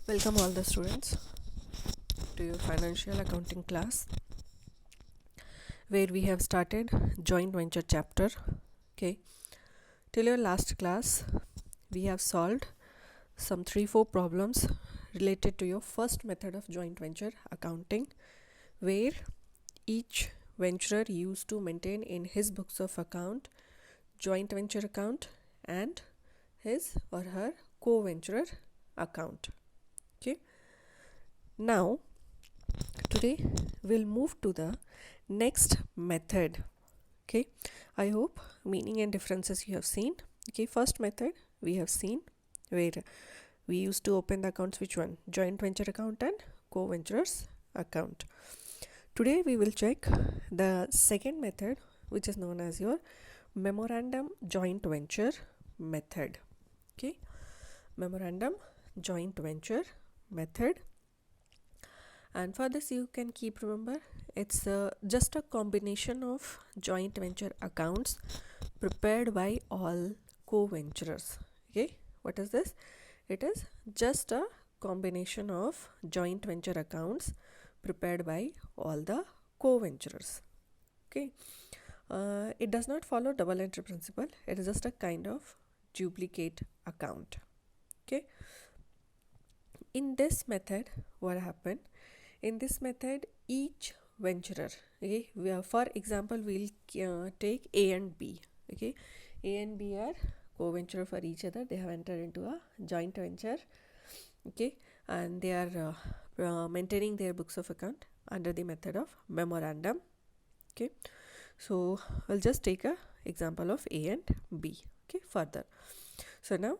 Welcome all the students to your financial accounting class where we have started joint venture chapter. Okay, till your last class we have solved some 3-4 problems related to your first method of joint venture accounting, where each venturer used to maintain in his books of account joint venture account and his or her co-venturer account. Okay, now today we'll move to the next method. Okay, I hope meaning and differences you have seen. Okay, first method we have seen where we used to open the accounts. Which one? Joint venture account and co-venturers account. Today we will check the second method, which is known as your memorandum joint venture method. Okay, memorandum joint venture method. And for this you can keep remember it's just a combination of joint venture accounts prepared by all co-venturers. Okay, what is this? It is just a combination of joint venture accounts prepared by all the co-venturers. Okay, it does not follow double entry principle. It is just a kind of duplicate account. Okay, in this method what happened? In this method, each venturer, okay, for example, we'll take A and B. Okay, A and B are co-venturer for each other. They have entered into a joint venture. Okay, and they are maintaining their books of account under the method of memorandum. Okay, so we'll just take a example of A and B. Okay, further. So now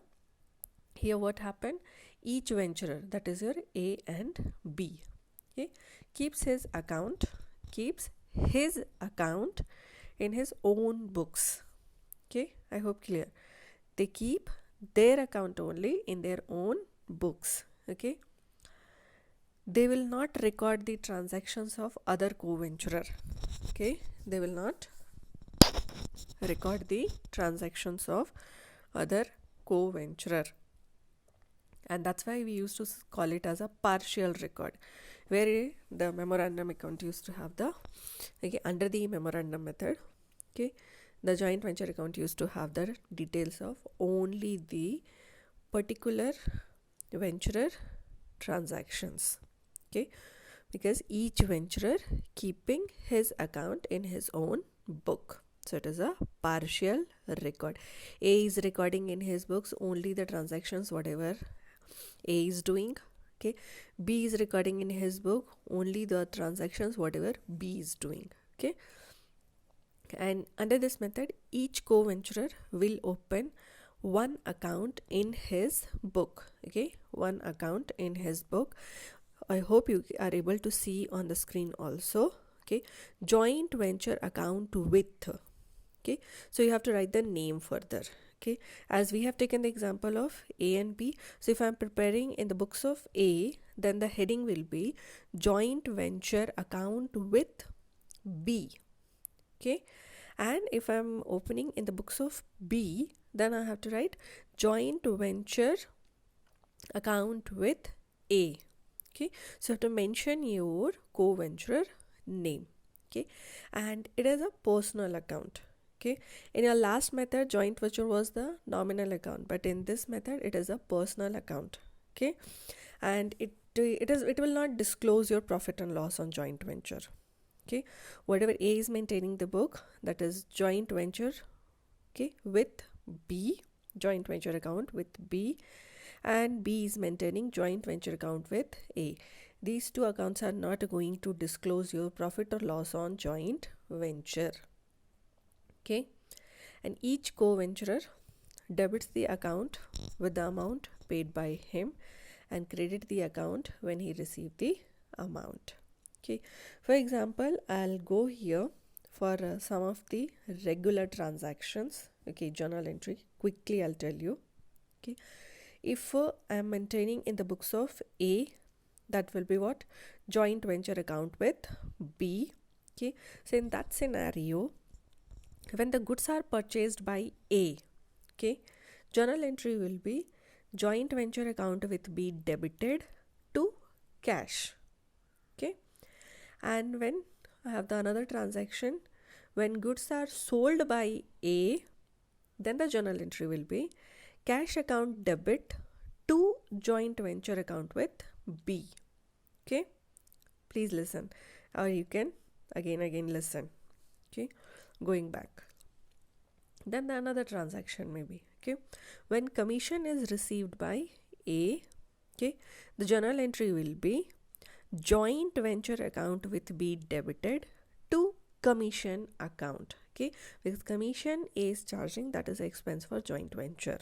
here what happened? Each venturer, that is your A and B, okay, keeps his account in his own books. Okay, I hope clear. They keep their account only in their own books. Okay, they will not record the transactions of other co-venturer. Okay, they will not record the transactions of other co-venturer, and that's why we used to call it as a partial record, where the memorandum account used to have the, okay, under the memorandum method, okay, the joint venture account used to have the details of only the particular venturer transactions. Okay, because each venturer keeping his account in his own book. So it is a partial record. A is recording in his books only the transactions whatever A is doing. Okay, B is recording in his book only the transactions whatever B is doing. Okay, and under this method each co-venturer will open one account in his book. Okay, one account in his book. I hope you are able to see on the screen also. Okay, joint venture account with. Okay, so you have to write the name further. Okay, as we have taken the example of A and B, so if I am preparing in the books of A, then the heading will be joint venture account with B. Okay, and if I am opening in the books of B, then I have to write joint venture account with A. Okay, so you have to mention your co-venturer name. Okay, and it is a personal account. Okay, in your last method joint venture was the nominal account, but in this method it is a personal account. Okay, and it will not disclose your profit and loss on joint venture. Okay, whatever A is maintaining the book, that is joint venture, okay, with B, joint venture account with B, and B is maintaining joint venture account with A. These two accounts are not going to disclose your profit or loss on joint venture. Okay, and each co-venturer debits the account with the amount paid by him and credit the account when he received the amount. Okay, for example, I'll go here for some of the regular transactions. Okay, journal entry quickly I'll tell you. Okay, if I am maintaining in the books of A, that will be what? Joint venture account with B. Okay, so in that scenario, when the goods are purchased by A, okay, journal entry will be joint venture account with B debited to cash. Okay. And when I have the another transaction, when goods are sold by A, then the journal entry will be cash account debit to joint venture account with B. Okay. Please listen, or you can again listen. Okay. Going back. Then the another transaction maybe. Okay. When commission is received by A, okay, the journal entry will be joint venture account with B debited to commission account. Okay, because commission A is charging, that is expense for joint venture.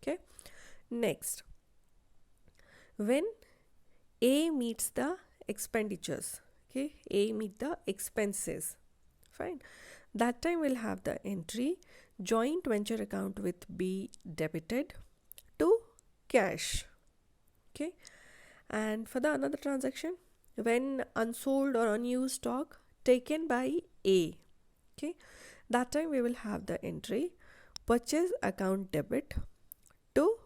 Okay. Next, when A meets the expenditures, okay, A meet the expenses, fine, that time we'll have the entry joint venture account with B debited to cash. Okay. And for the another transaction, when unsold or unused stock taken by A, okay, that time we will have the entry purchase account debit to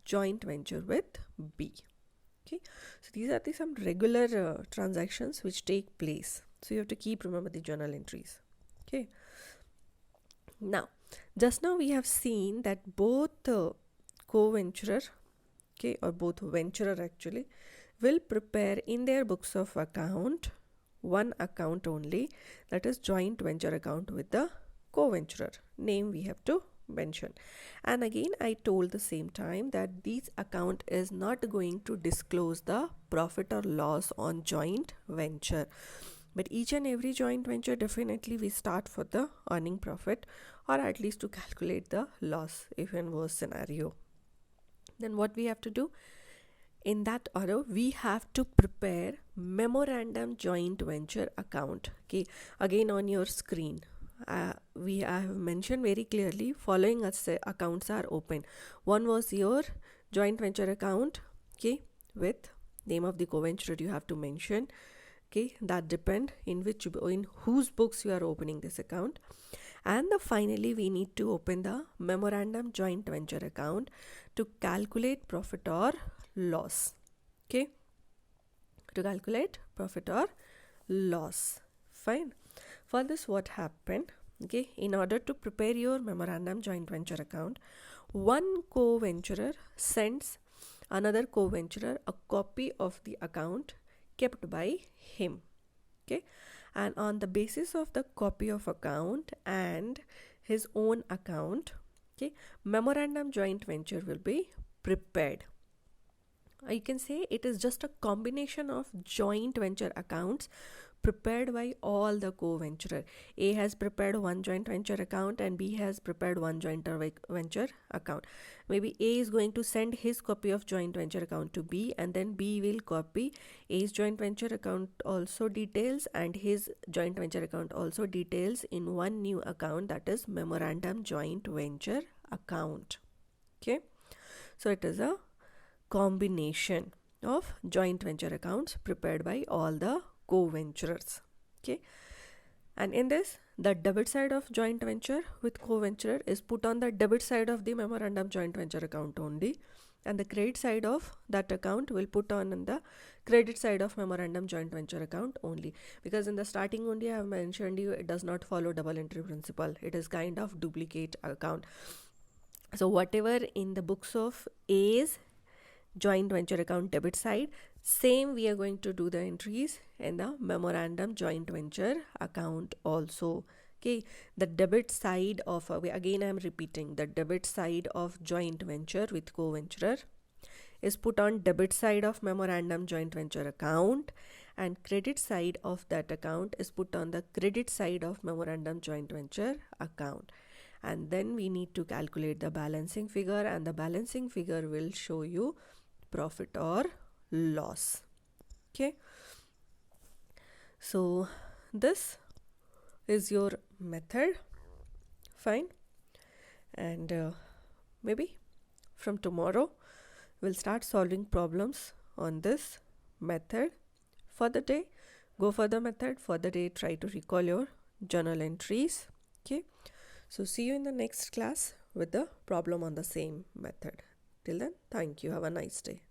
joint venture with B. Okay, so these are some regular transactions which take place. So you have to keep remember the journal entries. Okay. Now, just now we have seen that both co-venturer, okay, or both venturer actually, will prepare in their books of account one account only, that is joint venture account with the co-venturer. Name we have to mention. And again I told the same time that this account is not going to disclose the profit or loss on joint venture, but each and every joint venture definitely we start for the earning profit, or at least to calculate the loss if in worst scenario. Then what we have to do? In that order, we have to prepare memorandum joint venture account. Okay, again on your screen, I have mentioned very clearly following accounts are open. One was your joint venture account, okay, with name of the co-venturer you have to mention. Okay, that depend in whose books you are opening this account. And finally we need to open the memorandum joint venture account to calculate profit or loss. Okay, to calculate profit or loss. Fine. For this what happened? Okay, in order to prepare your memorandum joint venture account, one co-venturer sends another co-venturer a copy of the account kept by him. Okay, and on the basis of the copy of account and his own account, okay, memorandum joint venture will be prepared. You can say it is just a combination of joint venture accounts prepared by all the co-venturer. A has prepared one joint venture account and B has prepared one joint venture account. Maybe A is going to send his copy of joint venture account to B, and then B will copy A's joint venture account also details and his joint venture account also details in one new account, that is memorandum joint venture account. Okay, so it is a combination of joint venture accounts prepared by all the co-venturers. Okay, and in this the debit side of joint venture with co-venturer is put on the debit side of the memorandum joint venture account only, and the credit side of that account will put on the credit side of memorandum joint venture account only, because in the starting only I have mentioned you it does not follow double entry principle. It is kind of duplicate account. So whatever in the books of A's joint venture account debit side, same we are going to do the entries in the memorandum joint venture account also. Okay, the debit side of again I am repeating, the debit side of joint venture with co-venturer is put on debit side of memorandum joint venture account, and credit side of that account is put on the credit side of memorandum joint venture account. And then we need to calculate the balancing figure, and the balancing figure will show you profit or loss. Okay, so this is your method. Fine. And maybe from tomorrow we'll start solving problems on this method. For the day, go for the method. For the day, try to recall your journal entries. Okay, so see you in the next class with the problem on the same method. Till then, thank you. Have a nice day.